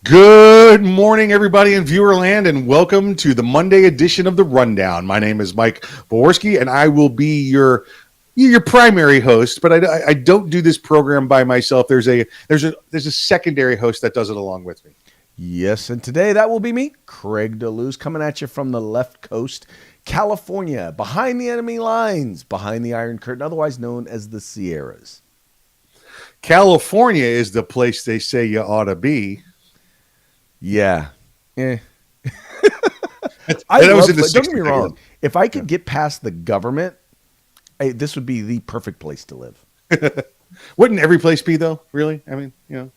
Good morning, everybody in Viewerland, and welcome to the Monday edition of the Rundown. My name is Mike Boworski, and I will be your primary host. But I don't do this program by myself. There's a secondary host that does it along with me. Yes, and today that will be me, Craig DeLuz, coming at you from the left coast, California, behind the enemy lines, behind the Iron Curtain, otherwise known as the Sierras. California is the place they say you ought to be. Yeah. That was in the 60s. Don't get me wrong. If I could get past the government, this would be the perfect place to live. Wouldn't every place be, though? Really? I mean, you know.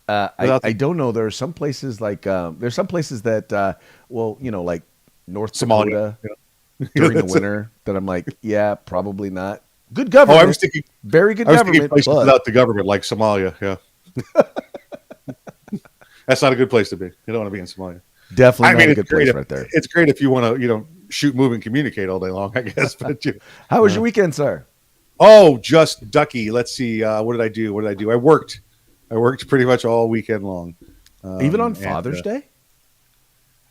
I don't know. There are some places like there's some places that like North Somalia, Dakota during the winter that I'm like, yeah, probably not. Good government. I was thinking very good government. Places without the government, like Somalia. Yeah, that's not a good place to be. You don't want to be in Somalia. Definitely not a good place right there. It's great if you want to, shoot, move, and communicate all day long, I guess. But how was your weekend, sir? Oh, just ducky. Let's see. What did I do? I worked pretty much all weekend long. Even on Father's Day?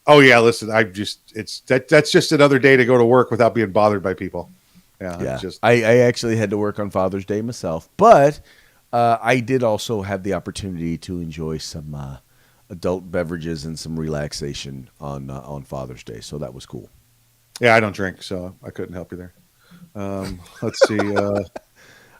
Oh yeah, listen, that's just another day to go to work without being bothered by people. Yeah. I actually had to work on Father's Day myself, but I did also have the opportunity to enjoy some adult beverages and some relaxation on Father's Day, so that was cool. Yeah, I don't drink, so I couldn't help you there. Let's see.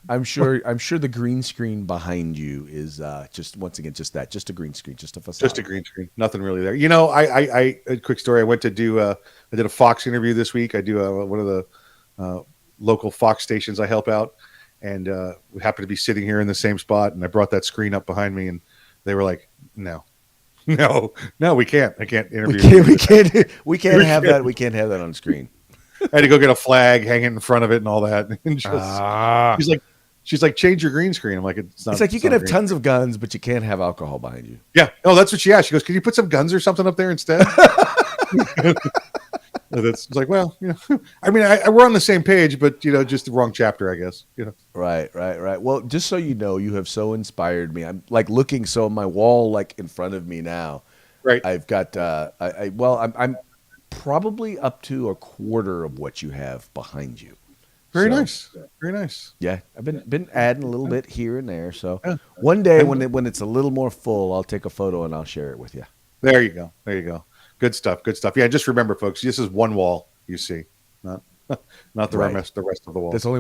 I'm sure the green screen behind you is just a green screen, just a facade. Just a green screen, nothing really there. I a quick story. I went to do I did a Fox interview this week. I do one of the local Fox stations I help out, and we happened to be sitting here in the same spot. And I brought that screen up behind me, and they were like, "No, we can't. I can't interview. We can't have that. We can't have that on screen." I had to go get a flag, hang it in front of it, and all that. And she's like, change your green screen. I'm like, it's not. It's like you can have tons of guns, but you can't have alcohol behind you. Yeah. Oh, that's what she asked. She goes, "Can you put some guns or something up there instead?" It's like, well, I mean, we're on the same page, but just the wrong chapter, I guess. Right. Well, just so you know, you have so inspired me. I'm like looking so my wall, like in front of me now. Right. I've got. I'm probably up to a quarter of what you have behind you. Very nice. Yeah, I've been adding a little bit here and there. So one day when it's a little more full, I'll take a photo and I'll share it with you. There you go. Good stuff. Yeah, just remember, folks, this is one wall you see, not the rest of the wall. There's only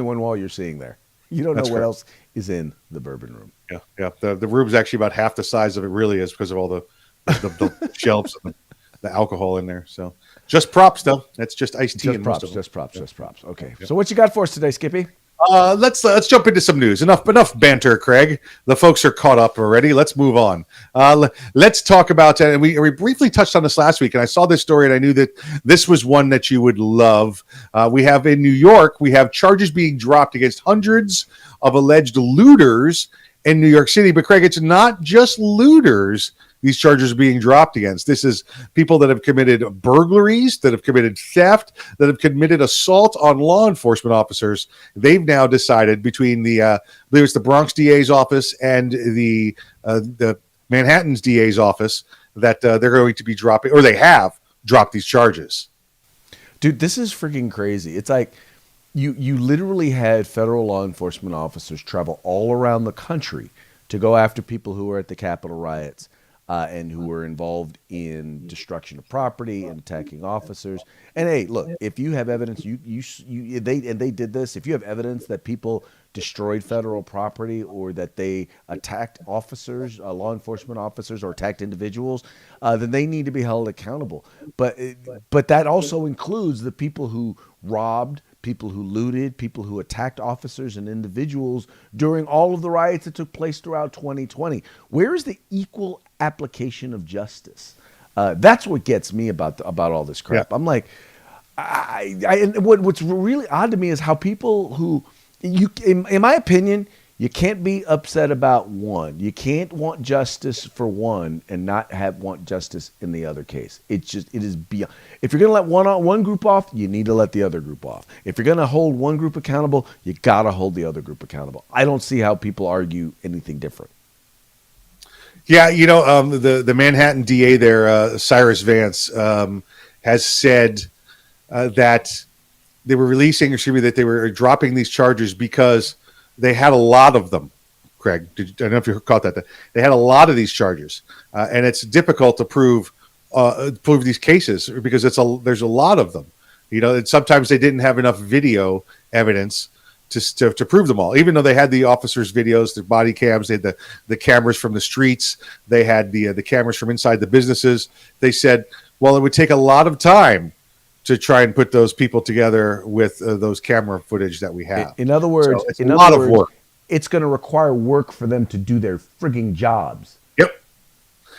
one wall you're seeing there. You don't know what else is in the bourbon room. Yeah. The room's actually about half the size of it really is because of all the shelves and the alcohol in there. So just props though. That's just iced tea. Just props. Okay. Yeah. So what you got for us today, Skippy? Let's jump into some news. Enough banter, Craig. The folks are caught up already. Let's move on. Let's talk about and we briefly touched on this last week, and I saw this story and I knew that this was one that you would love. We have in New York, we have charges being dropped against hundreds of alleged looters in New York City. But Craig, it's not just looters these charges are being dropped against. This is people that have committed burglaries, that have committed theft, that have committed assault on law enforcement officers. They've now decided between I believe it's the Bronx DA's office and the Manhattan's DA's office that they're going to be dropping, or they have dropped these charges. Dude, this is freaking crazy. It's like you literally had federal law enforcement officers travel all around the country to go after people who were at the Capitol riots. And who were involved in destruction of property and attacking officers. And hey, look, if you have evidence, they did this. If you have evidence that people destroyed federal property or that they attacked officers, law enforcement officers, or attacked individuals, then they need to be held accountable. But that also includes the people who robbed, people who looted, people who attacked officers and individuals during all of the riots that took place throughout 2020. Where is the equal application of justice? That's what gets me about all this crap. Yeah. I'm like, what's really odd to me is how people who in my opinion, you can't be upset about one. You can't want justice for one and not want justice in the other case. It is beyond. If you're going to let one group off, you need to let the other group off. If you're going to hold one group accountable, you got to hold the other group accountable. I don't see how people argue anything different. Yeah, the Manhattan DA there, Cyrus Vance, has said that they were releasing, excuse me, that they were dropping these charges because they had a lot of them. Craig, I don't know if you caught that. They had a lot of these charges, and it's difficult to prove these cases because there's a lot of them. And sometimes they didn't have enough video evidence to prove them all, even though they had the officers' videos, the body cams, they had the cameras from the streets, they had the cameras from inside the businesses. They said, well, it would take a lot of time to try and put those people together with those camera footage that we have. In other words, so it's a lot of work. It's going to require work for them to do their frigging jobs. Yep.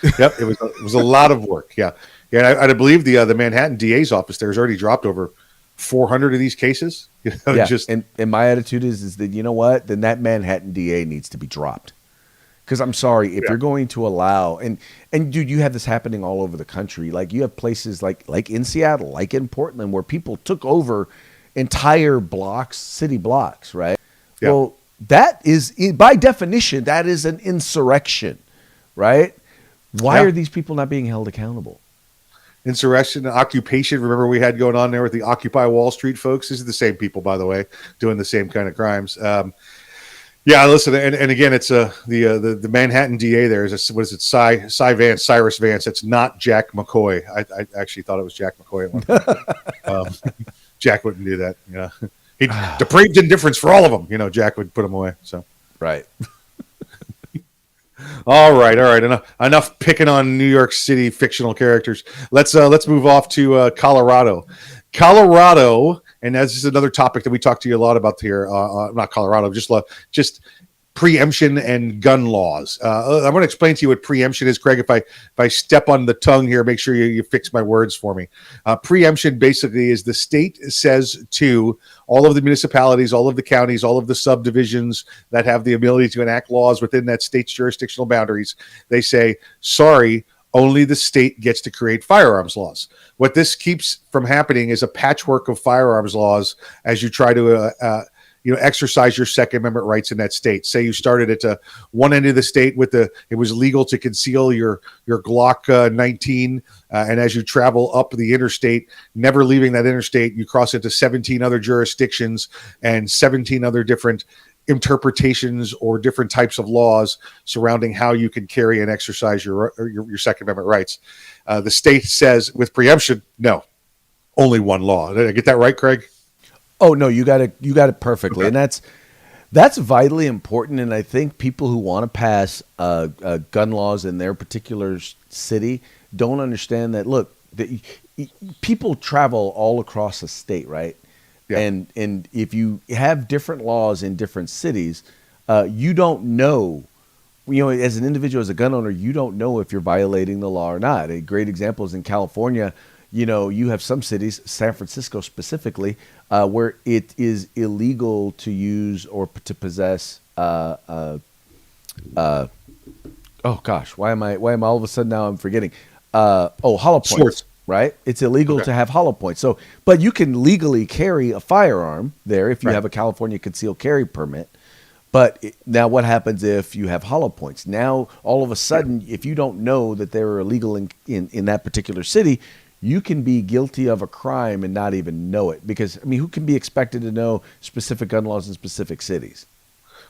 It was a lot of work. Yeah. Yeah. I believe the Manhattan DA's office there has already dropped over 400 of these cases. And my attitude is that, you know what? Then that Manhattan DA needs to be dropped. Because I'm sorry, if you're going to allow, and dude, you have this happening all over the country. Like you have places like in Seattle, like in Portland, where people took over entire blocks, city blocks, right? Yeah. Well, that is, by definition, that is an insurrection, right? Why are these people not being held accountable? Insurrection, occupation. Remember we had going on there with the Occupy Wall Street folks? These are the same people, by the way, doing the same kind of crimes. Yeah, listen, and again, it's the Manhattan DA there is what is it, Cyrus Vance. It's not Jack McCoy. I actually thought it was Jack McCoy at one point. Jack wouldn't do that. He'd depraved indifference for all of them. Jack would put them away. So right. All right. Enough picking on New York City fictional characters. Let's move off to Colorado. Colorado, and this is another topic that we talk to you a lot about here. Not Colorado, just preemption and gun laws. I want to explain to you what preemption is, Craig. If I step on the tongue here, make sure you fix my words for me. Preemption basically is the state says to all of the municipalities, all of the counties, all of the subdivisions that have the ability to enact laws within that state's jurisdictional boundaries, they say, sorry, only the state gets to create firearms laws. What this keeps from happening is a patchwork of firearms laws as you try to exercise your Second Amendment rights in that state. Say you started at one end of the state it was legal to conceal your Glock 19, and as you travel up the interstate, never leaving that interstate, you cross into 17 other jurisdictions and 17 other different interpretations or different types of laws surrounding how you can carry and exercise your Second Amendment rights. The state says with preemption, no, only one law. Did I get that right, Craig? Oh no, you got it perfectly, okay. And that's vitally important. And I think people who want to pass gun laws in their particular city don't understand that. Look, people travel all across the state, right? Yeah. And if you have different laws in different cities, you don't know. As an individual, as a gun owner, you don't know if you're violating the law or not. A great example is in California. You have some cities, San Francisco specifically, where it is illegal to use or to possess. Oh gosh, why am I all of a sudden now I'm forgetting? Hollow points, Swords. Right? It's illegal to have hollow points. So, but you can legally carry a firearm there if you have a California concealed carry permit. But now what happens if you have hollow points? Now, all of a sudden, if you don't know that they're illegal in that particular city, you can be guilty of a crime and not even know it. Because, who can be expected to know specific gun laws in specific cities?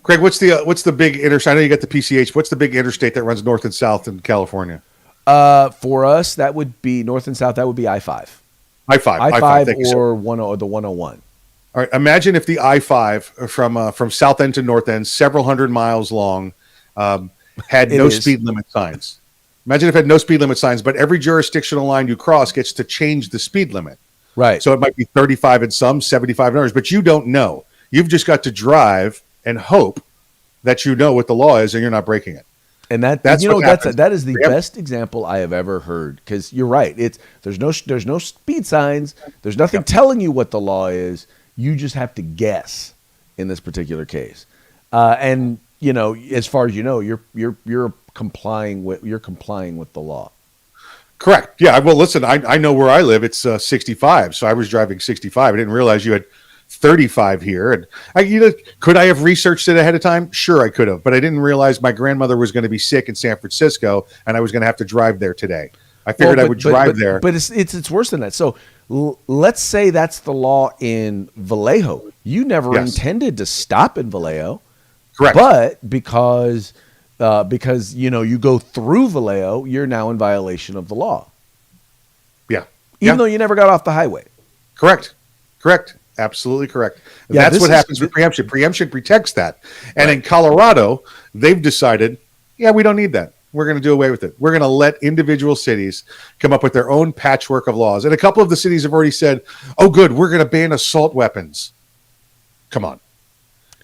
Craig, what's the big interstate? I know you got the PCH. What's the big interstate that runs north and south in California? For us, that would be north and south. That would be I-5. I-5 or the 101. All right. Imagine if the I-5 from south end to north end, several hundred miles long, had no speed limit signs. Imagine if it had no speed limit signs, but every jurisdictional line you cross gets to change the speed limit. Right. So it might be 35 in some, 75 in others, but you don't know. You've just got to drive and hope that you know what the law is and you're not breaking it. And that is the best example I have ever heard, because you're right. There's no speed signs. There's nothing telling you what the law is. You just have to guess in this particular case. And as far as you know, you're complying with the law. Correct. Yeah. Well, listen, I know where I live. It's 65. So I was driving 65. I didn't realize you had 35 here. And could I have researched it ahead of time? Sure, I could have, but I didn't realize my grandmother was going to be sick in San Francisco, and I was going to have to drive there today. I figured I would drive there. But it's worse than that. So let's say that's the law in Vallejo. You never intended to stop in Vallejo. Correct. But because you go through Vallejo, you're now in violation of the law. Yeah. Even though you never got off the highway. Correct. Absolutely correct. Yeah, that's what happens with preemption. Preemption protects that. And right. In Colorado, they've decided, we don't need that. We're going to do away with it. We're going to let individual cities come up with their own patchwork of laws. And a couple of the cities have already said, oh, good, we're going to ban assault weapons. Come on.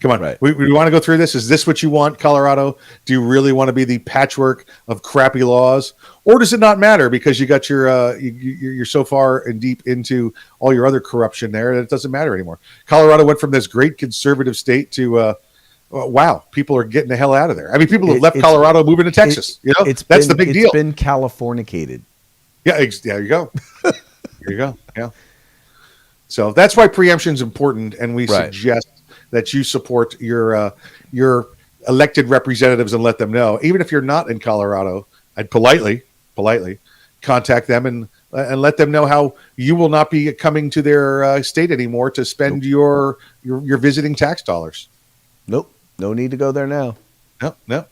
Right. We want to go through this. Is this what you want, Colorado? Do you really want to be the patchwork of crappy laws? Or does it not matter because you got you're so far and deep into all your other corruption there that it doesn't matter anymore? Colorado went from this great conservative state to wow, people are getting the hell out of there. I mean, people have left Colorado, moving to Texas. That's the big deal. It's been Californicated. Yeah, there you go. There you go. Yeah. So that's why preemption is important, and we suggest that you support your elected representatives and let them know. Even if you're not in Colorado, I'd politely contact them and let them know how you will not be coming to their state anymore to spend your visiting tax dollars. Nope. No need to go there now. No,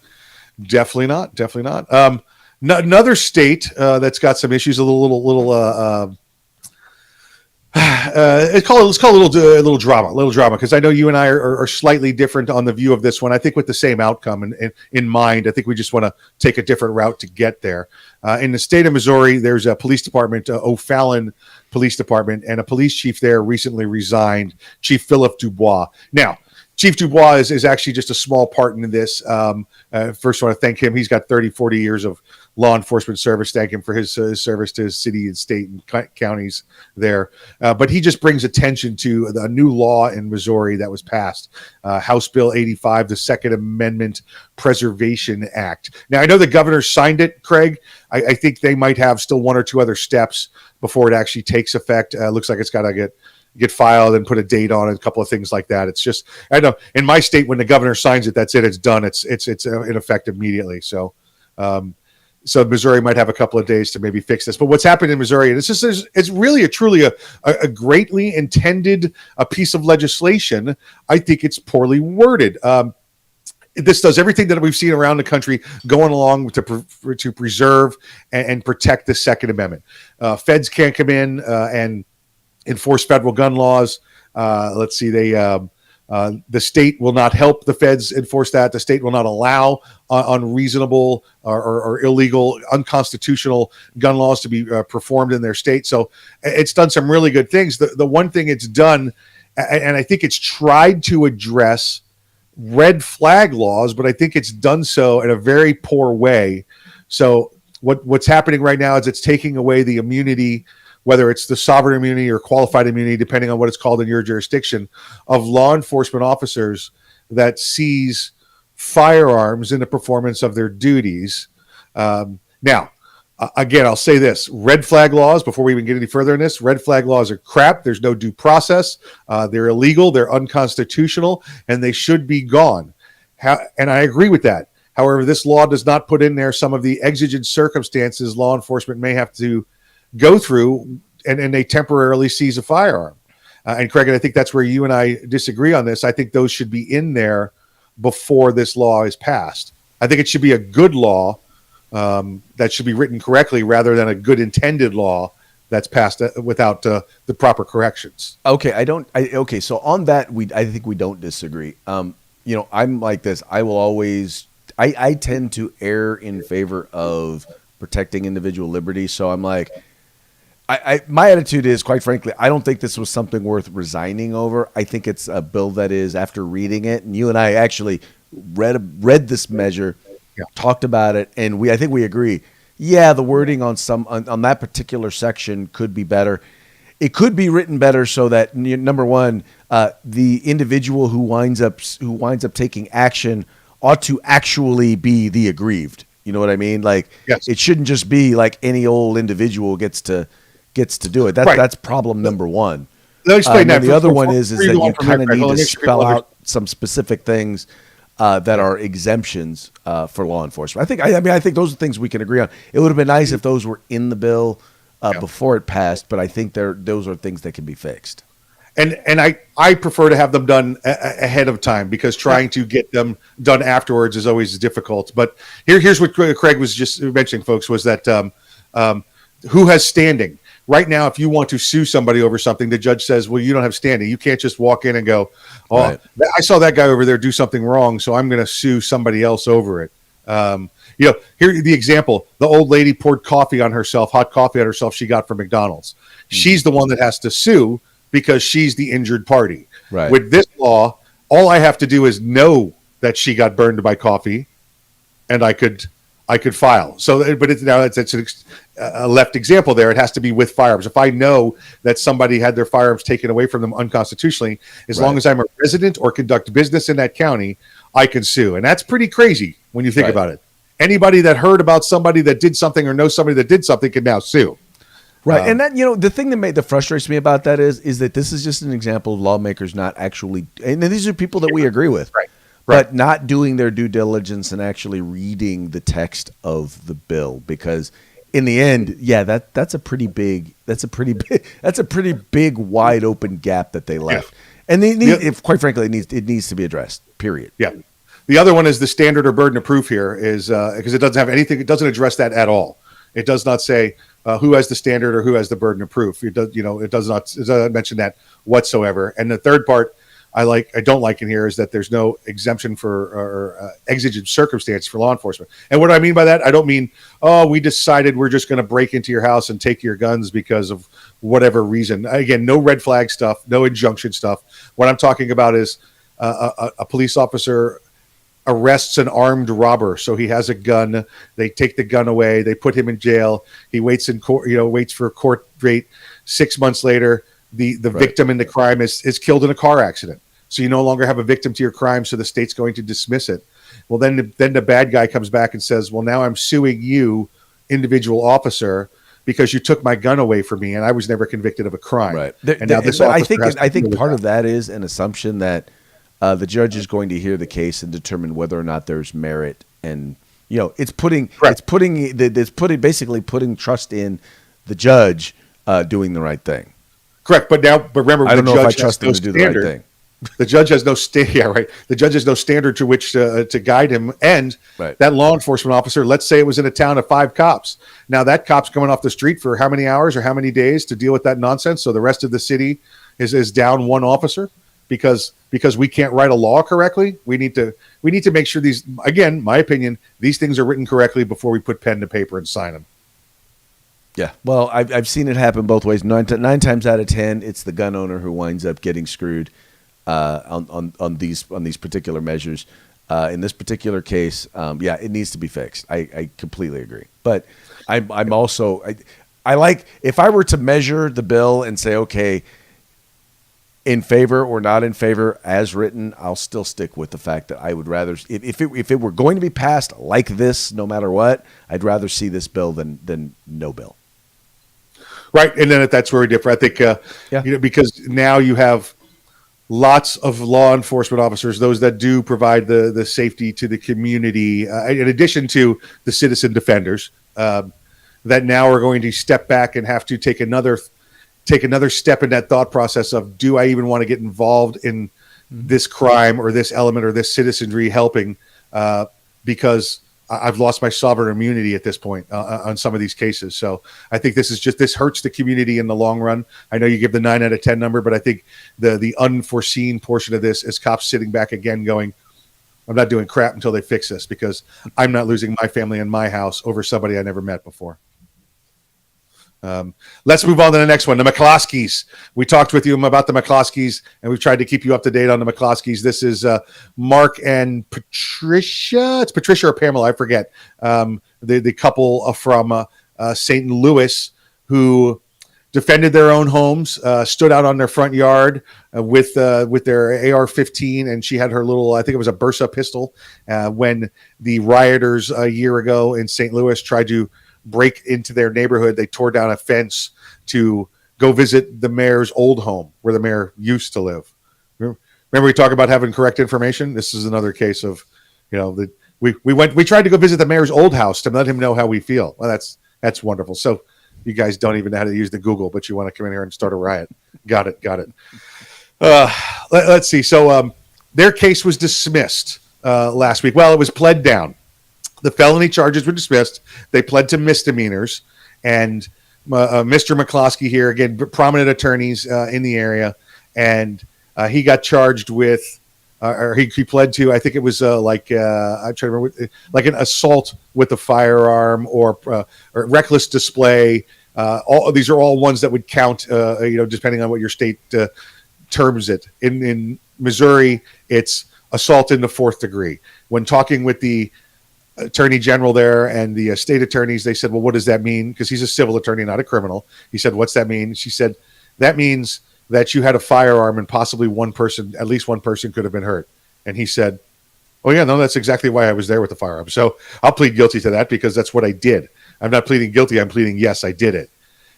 definitely not. Another state that's got some issues, let's call it a little drama, because I know you and I are slightly different on the view of this one. I think with the same outcome in mind. I think we just want to take a different route to get there. In the state of Missouri, there's a police department, O'Fallon Police Department, and a police chief there recently resigned, Chief Philip Dubois. Now, Chief Dubois is actually just a small part in this. First, I want to thank him. He's got 30, 40 years of law enforcement service. Thank him for his service to his city and state and counties there. But he just brings attention to a new law in Missouri that was passed, House Bill 85, the Second Amendment Preservation Act. Now, I know the governor signed it, Craig. I think they might have still one or two other steps before it actually takes effect. Looks like it's got to get filed and put a date on it, a couple of things like that. It's just, I know in my state, when the governor signs it, that's it. It's done. It's in effect immediately. So Missouri might have a couple of days to maybe fix this. But what's happened in Missouri, and it's really truly a greatly intended a piece of legislation. I think it's poorly worded. This does everything that we've seen around the country going along to preserve and protect the Second Amendment. Feds can't come in and enforce federal gun laws. Let's see, the state will not help the feds enforce that. The state will not allow unreasonable or illegal, unconstitutional gun laws to be performed in their state. So it's done some really good things. The one thing it's done, and I think it's tried to address red flag laws, but I think it's done so in a very poor way. So what's happening right now is it's taking away the immunity, whether it's the sovereign immunity or qualified immunity, depending on what it's called in your jurisdiction, of law enforcement officers that seize firearms in the performance of their duties. Now, again, I'll say this. Red flag laws, before we even get any further in this, red flag laws are crap. There's no due process. They're illegal. They're unconstitutional, and they should be gone. And I agree with that. However, this law does not put in there some of the exigent circumstances law enforcement may have to go through, and they temporarily seize a firearm. And Craig, and I think that's where you and I disagree on this. I think those should be in there before this law is passed. I think it should be a good law that should be written correctly rather than a good intended law that's passed without the proper corrections. Okay, so on that, I think we don't disagree. I'm like this. I will always, I tend to err in favor of protecting individual liberty. So I'm like, my attitude is, quite frankly, I don't think this was something worth resigning over. I think it's a bill that is, after reading it, and you and I actually read this measure, talked about it, and I think we agree. Yeah, the wording on that particular section could be better. It could be written better so that, number one, the individual who winds up taking action ought to actually be the aggrieved. You know what I mean? Like, yes. It shouldn't just be like any old individual gets to do it. That's problem number one. Let me explain that. And the other one is Before that go on you from here, kind of Craig, need let to me make sure spell people out some specific things that are exemptions for law enforcement. I think those are things we can agree on. It would have been nice if those were in the bill before it passed, but I think those are things that can be fixed. And I prefer to have them done ahead of time, because trying to get them done afterwards is always difficult. But here's what Craig was just mentioning, folks, was that who has standing right now? If you want to sue somebody over something, the judge says, "Well, you don't have standing. You can't just walk in and go, oh, Right. I saw that guy over there do something wrong, so I'm going to sue somebody else over it." Here the example: the old lady poured coffee on herself, hot coffee on herself. She got from McDonald's. She's the one that has to sue, because she's the injured party. Right. With this law, all I have to do is know that she got burned by coffee, and I could file. So, but it's a left example there. It has to be with firearms. If I know that somebody had their firearms taken away from them unconstitutionally, as long as I'm a resident or conduct business in that county, I can sue. And that's pretty crazy when you think about it. Anybody that heard about somebody that did something or knows somebody that did something can now sue. Right. And that, the thing that frustrates me about that is that this is just an example of lawmakers not actually, and these are people that we agree with, but not doing their due diligence and actually reading the text of the bill. Because in the end, that's a pretty big wide open gap that they left. And if quite frankly, it needs to be addressed, period. Yeah. The other one is the standard or burden of proof here is because it doesn't have anything. It doesn't address that at all. It does not say who has the standard or who has the burden of proof. It does not mention that whatsoever. And the third part I don't like in here is that there's no exemption for exigent circumstance for law enforcement. And what I mean by that, I don't mean, we decided we're just going to break into your house and take your guns because of whatever reason. Again, no red flag stuff, no injunction stuff. What I'm talking about is a police officer arrests an armed robber. So he has a gun. They take the gun away. They put him in jail. He waits in court, waits for a court date. 6 months later, the victim in the crime is killed in a car accident. So you no longer have a victim to your crime. So the state's going to dismiss it. Well, then the bad guy comes back and says, well, now I'm suing you, individual officer, because you took my gun away from me and I was never convicted of a crime. Right. And now this I think part of that is an assumption that the judge is going to hear the case and determine whether or not there's merit, and it's basically putting trust in the judge doing the right thing. Correct, but remember, I don't know if I trust them to do the right thing. The judge has no The judge has no standard to which to guide him, and that law enforcement officer. Let's say it was in a town of 5 cops. Now that cop's coming off the street for how many hours or how many days to deal with that nonsense? So the rest of the city is down one officer. Because we can't write a law correctly, we need to make sure these, again, my opinion, these things are written correctly before we put pen to paper and sign them. Yeah, well, I've seen it happen both ways. Nine times out of 10, it's the gun owner who winds up getting screwed on these particular measures. In this particular case, it needs to be fixed. I completely agree. But I'm also I like, if I were to measure the bill and say, okay, in favor or not in favor as written, I'll still stick with the fact that I would rather, if it were going to be passed like this, no matter what, I'd rather see this bill than no bill. Right, and then that's where we differ. I think, because now you have lots of law enforcement officers, those that do provide the safety to the community, in addition to the citizen defenders, that now are going to step back and have to take another step in that thought process of, do I even want to get involved in this crime or this element or this citizenry helping, because I've lost my sovereign immunity at this point on some of these cases. So I think this hurts the community in the long run. I know you give the 9 out of 10 number, but I think the unforeseen portion of this is cops sitting back again going, I'm not doing crap until they fix this, because I'm not losing my family and my house over somebody I never met before. Let's move on to the next one, the McCloskeys. We talked with you about the McCloskeys, and we've tried to keep you up to date on the McCloskeys. This is Mark and Patricia. It's Patricia or Pamela, I forget. The couple from St. Louis who defended their own homes, stood out on their front yard with their AR-15, and she had her little, I think it was a Bursa pistol, when the rioters a year ago in St. Louis tried to break into their neighborhood. They tore down a fence to go visit the mayor's old home where the mayor used to live. Remember we talked about having correct information? This is another case of, that we tried to go visit the mayor's old house to let him know how we feel. Well, that's wonderful. So you guys don't even know how to use the Google, but you want to come in here and start a riot. Got it. Let's see. So their case was dismissed last week. Well, it was pled down. The felony charges were dismissed. They pled to misdemeanors. And Mr. McCloskey here, again, prominent attorneys in the area, and he got charged with, or he pled to, I think it was I'm trying to remember, like an assault with a firearm or reckless display. All these are all ones that would count, depending on what your state terms it. In Missouri, it's assault in the fourth degree. When talking with the attorney general there and the state attorneys, they said, well, what does that mean? Because he's a civil attorney, not a criminal. He said, what's that mean? She said, that means that you had a firearm and possibly at least one person could have been hurt. And he said, oh yeah, no, that's exactly why I was there with the firearm. So I'll plead guilty to that because that's what I did. I'm not pleading guilty. I'm pleading, yes, I did it.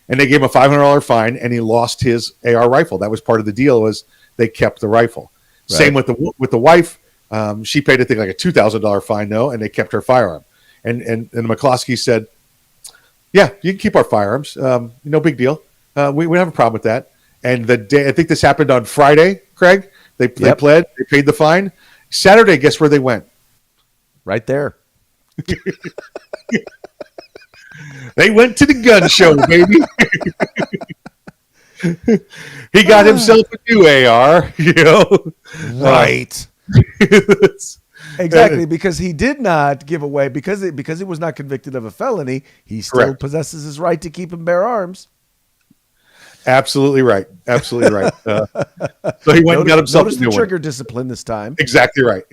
And they gave him a $500 fine and he lost his AR rifle. That was part of the deal, was they kept the rifle. Right. Same with the wife. She paid, I think, like a $2,000 fine, though, and they kept her firearm. And McCloskey said, yeah, you can keep our firearms. No big deal. We don't have a problem with that. And the day, I think this happened on Friday, Craig. They pled, they paid the fine. Saturday, guess where they went? Right there. They went to the gun show, baby. He got himself a new AR, Right. Exactly, because he did not give away, because he was not convicted of a felony, he still possesses his right to keep and bear arms. Absolutely right. So he went and got himself notice the trigger discipline this time. Exactly right.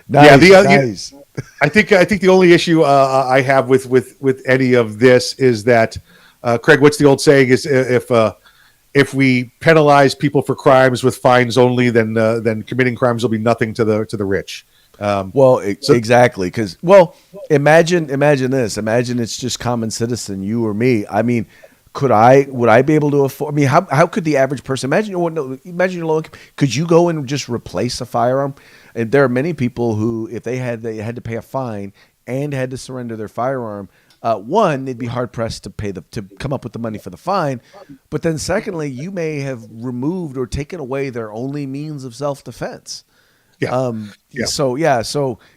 Nice. I think the only issue I have with any of this is that, Craig, what's the old saying is, if we penalize people for crimes with fines only, then committing crimes will be nothing to the rich. Exactly. Because, imagine this. Imagine it's just common citizen, you or me. I mean, would I be able to afford? I mean, how could the average person imagine you're low? Could you go and just replace a firearm? And there are many people who, if they had to pay a fine and had to surrender their firearm. One, they'd be hard pressed to come up with the money for the fine, but then secondly, you may have removed or taken away their only means of self-defense. So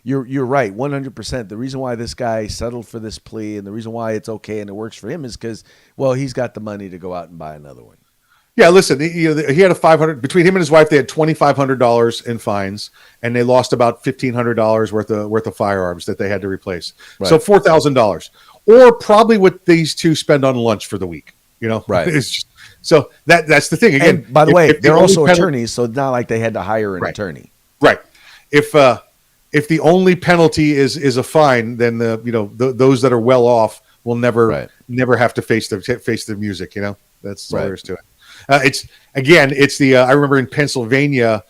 you're right, 100%. The reason why this guy settled for this plea and the reason why it's okay and it works for him is because, he's got the money to go out and buy another one. Yeah, listen, he had a $500 between him and his wife. They had $2,500 in fines, and they lost about $1,500 worth of firearms that they had to replace. Right. So $4,000, or probably what these two spend on lunch for the week. Right? It's just, so that's the thing. Again, and by the way, they're also attorneys, so it's not like they had to hire an attorney. Right. If the only penalty is a fine, then those that are well off will never have to face the music. That's all there is to it. It's the I remember in Pennsylvania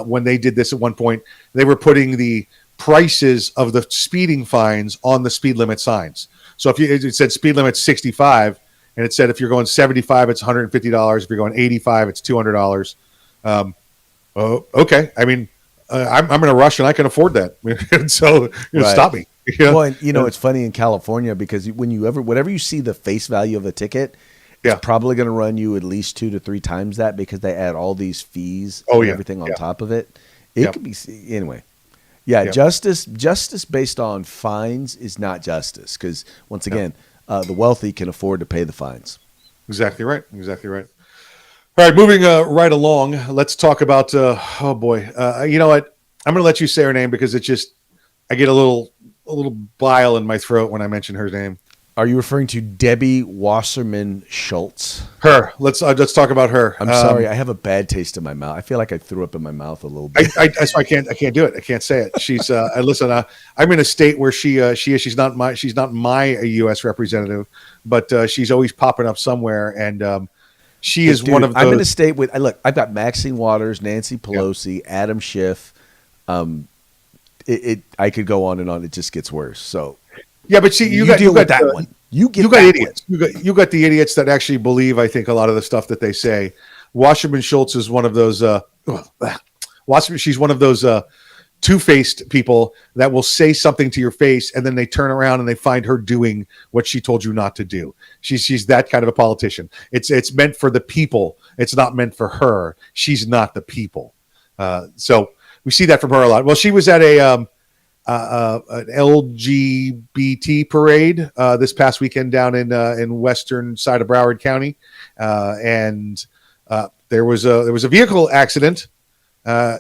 when they did this at one point, they were putting the prices of the speeding fines on the speed limit signs. So if it said speed limit 65, and it said if you're going 75, it's $150. If you're going 85, it's $200. Okay. I mean, I'm in a rush and I can afford that. So stop me. Well, and, it's funny in California because whenever you see the face value of a ticket, it's probably going to run you at least 2 to 3 times that because they add all these fees and everything on top of it. It could be anyway. Yeah, justice based on fines is not justice because once again, the wealthy can afford to pay the fines. Exactly right. All right, moving right along. Let's talk about. Oh boy, you know what? I'm going to let you say her name because I get a little bile in my throat when I mention her name. Are you referring to Debbie Wasserman Schultz? Her. Let's talk about her. I'm sorry, I have a bad taste in my mouth. I feel like I threw up in my mouth a little bit. I can't do it. I can't say it. She's. Listen. I'm in a state where she is. She's not my U.S. representative, but she's always popping up somewhere, and she is one of the. I'm in a state with. Look, I've got Maxine Waters, Nancy Pelosi, Adam Schiff. I could go on and on. It just gets worse. So. Yeah, but see, You you deal got with that one. You got that idiots. You got the idiots that actually believe. I think a lot of the stuff that they say. Wasserman Schultz is one of those. She's one of those two-faced people that will say something to your face, and then they turn around and they find her doing what she told you not to do. She's that kind of a politician. It's meant for the people. It's not meant for her. She's not the people. So we see that from her a lot. Well, she was at an LGBT parade this past weekend down in western side of Broward County, and there was a vehicle accident.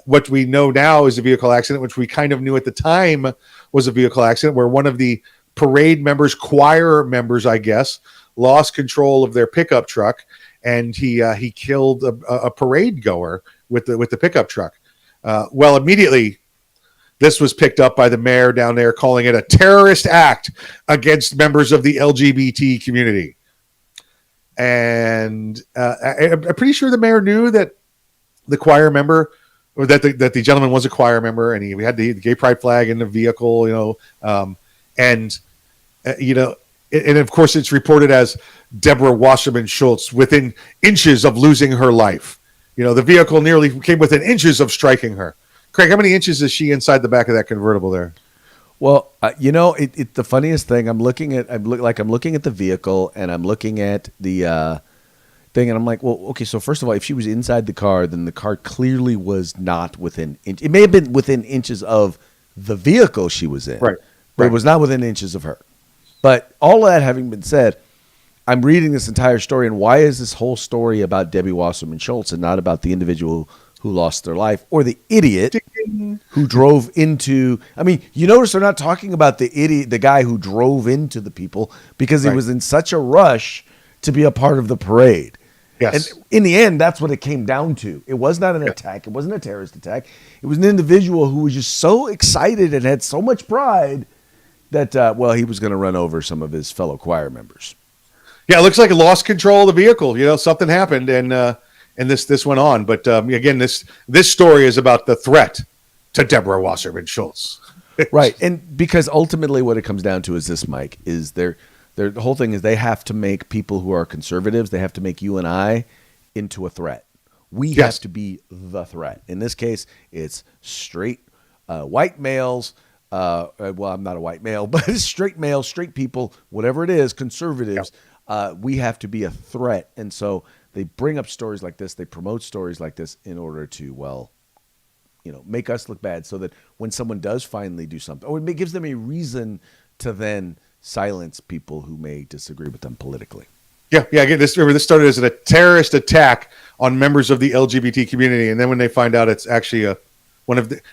What we know now is a vehicle accident, which we kind of knew at the time was a vehicle accident, where one of the parade members, choir members, I guess, lost control of their pickup truck, and he killed a parade goer with the pickup truck. Well, immediately, this was picked up by the mayor down there, calling it a terrorist act against members of the LGBT community. And I'm pretty sure the mayor knew that the choir member, or that the gentleman was a choir member, and we had the gay pride flag in the vehicle, and of course it's reported as Deborah Wasserman Schultz within inches of losing her life. The vehicle nearly came within inches of striking her. Craig, how many inches is she inside the back of that convertible there? Well, the funniest thing, I'm looking at the vehicle, and I'm looking at the thing, and I'm like, well, okay, so first of all, if she was inside the car, then the car clearly was not within inch. It may have been within inches of the vehicle she was in, right? But it was not within inches of her. But all of that having been said, I'm reading this entire story, and why is this whole story about Debbie Wasserman Schultz and not about the individual who lost their life or the idiot who drove into? I mean, you notice they're not talking about the idiot, the guy who drove into the people, because he was in such a rush to be a part of the parade. Yes. And in the end, that's what it came down to. It was not an attack. It wasn't a terrorist attack. It was an individual who was just so excited and had so much pride that, he was going to run over some of his fellow choir members. Yeah, it looks like it lost control of the vehicle. Something happened, and this went on. But again, this story is about the threat to Deborah Wasserman Schultz. Right, and because ultimately what it comes down to is this, Mike, is the whole thing is they have to make people who are conservatives, they have to make you and I into a threat. We have to be the threat. In this case, it's straight white males. Well, I'm not a white male, but it's straight males, straight people, whatever it is, conservatives. We have to be a threat. And so they bring up stories like this. They promote stories like this in order to, make us look bad, so that when someone does finally do something, or it gives them a reason to then silence people who may disagree with them politically. Yeah. Again, this started as a terrorist attack on members of the LGBT community, and then when they find out it's actually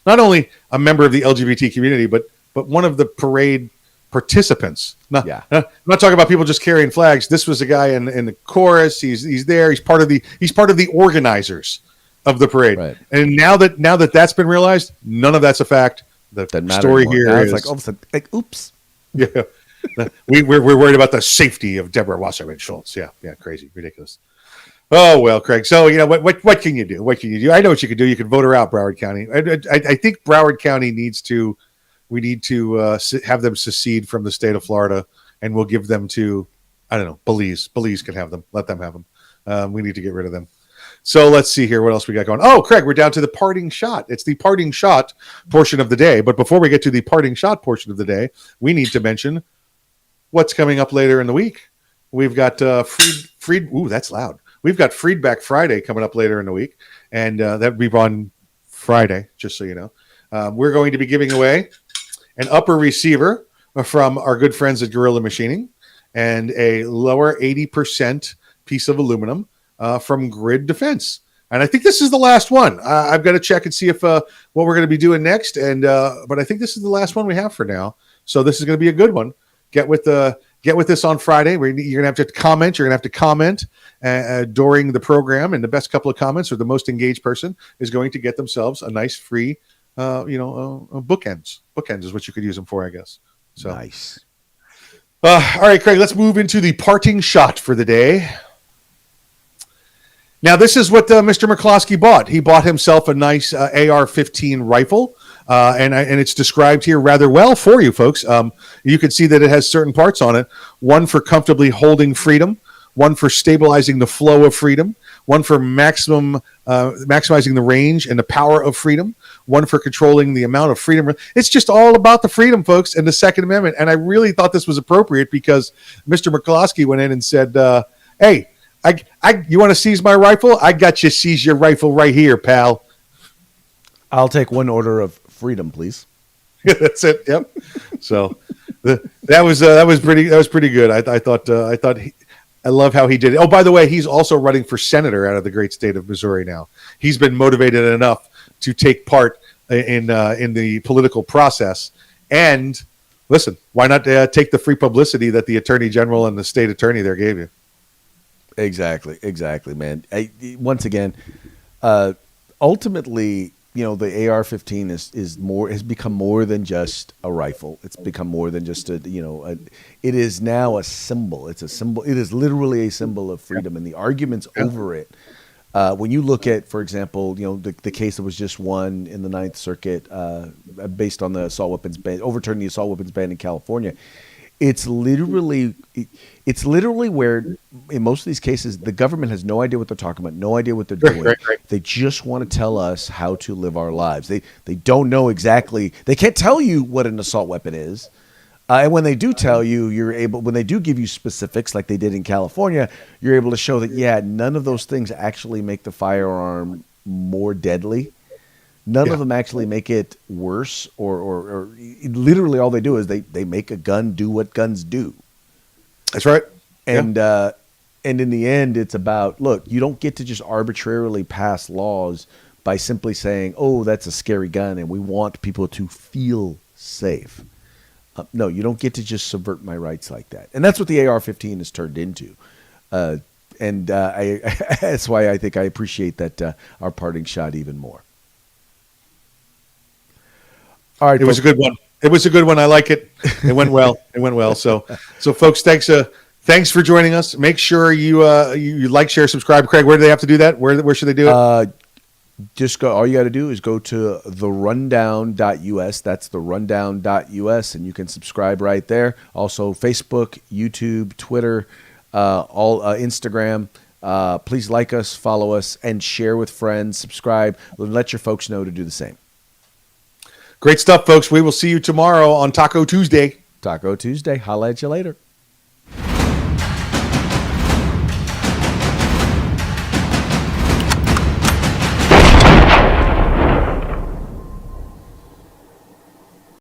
not only a member of the LGBT community, but one of the parade participants. I'm not talking about people just carrying flags. This was a guy in the chorus. He's there. He's part of the organizers of the parade. Right. And now that that's been realized, none of that's a fact. The story here is like all of a sudden, oops. Yeah. We're worried about the safety of Deborah Wasserman Schultz. Yeah, crazy, ridiculous. Oh well, Craig. So what can you do? What can you do? I know what you can do. You can vote her out, Broward County. I think Broward County needs to. We need to have them secede from the state of Florida, and we'll give them to, I don't know, Belize. Belize can have them. Let them have them. We need to get rid of them. So let's see here. What else we got going? Oh, Craig, we're down to the parting shot. It's the parting shot portion of the day. But before we get to the parting shot portion of the day, we need to mention what's coming up later in the week. We've got Ooh, that's loud. We've got Freedback Friday coming up later in the week, and that'll be on Friday, just so you know. We're going to be giving away an upper receiver from our good friends at Gorilla Machining and a lower 80% piece of aluminum from Grid Defense. And I think this is the last one. I've got to check and see if what we're going to be doing next. But I think this is the last one we have for now. So this is going to be a good one. Get with this on Friday. You're going to have to comment. You're going to have to comment during the program, and the best couple of comments or the most engaged person is going to get themselves a nice free, bookends. Bookends is what you could use them for, I guess. So nice. All right, Craig. Let's move into the parting shot for the day. Now, this is what Mr. McCloskey bought. He bought himself a nice AR-15 rifle and it's described here rather well for you folks. You can see that it has certain parts on it. One for comfortably holding freedom, one for stabilizing the flow of freedom, one for maximizing the range and the power of freedom, one for controlling the amount of freedom. It's just all about the freedom, folks, and the Second Amendment. And I really thought this was appropriate because Mr. McCloskey went in and said, hey, you want to seize my rifle? I got you seize your rifle right here, pal. I'll take one order of freedom, please. That's it. Yep. So that was pretty good. I love how he did it. Oh, by the way, he's also running for senator out of the great state of Missouri now. He's been motivated enough to take part in the political process. And listen, why not take the free publicity that the attorney general and the state attorney there gave you? Exactly, man. Once again, ultimately, the AR-15 has become more than just a rifle. It's become more than just it is now a symbol. It's a symbol. It is literally a symbol of freedom, and the arguments over it. When you look at, for example, the case that was just won in the Ninth Circuit, based on the assault weapons ban, overturning the assault weapons ban in California. It's literally where, in most of these cases, the government has no idea what they're talking about, no idea what they're doing. Right. They just want to tell us how to live our lives. They don't know exactly. They can't tell you what an assault weapon is. And when they do tell you, when they do give you specifics like they did in California, you're able to show that, none of those things actually make the firearm more deadly. None of them actually make it worse, or literally all they do is they make a gun do what guns do. That's right. And in the end, it's about, look, you don't get to just arbitrarily pass laws by simply saying, oh, that's a scary gun and we want people to feel safe. No, you don't get to just subvert my rights like that. And that's what the AR-15 has turned into. That's why I think I appreciate that our parting shot even more. All right, it was a good one. It was a good one. I like it. It went well. So folks, thanks for joining us. Make sure you like, share, subscribe. Craig, where do they have to do that? Where should they do it? Just go. All you got to do is go to therundown.us. That's therundown.us, and you can subscribe right there. Also, Facebook, YouTube, Twitter, all Instagram. Please like us, follow us, and share with friends. Subscribe. Let your folks know to do the same. Great stuff, folks. We will see you tomorrow on Taco Tuesday. Taco Tuesday. Holla at you later.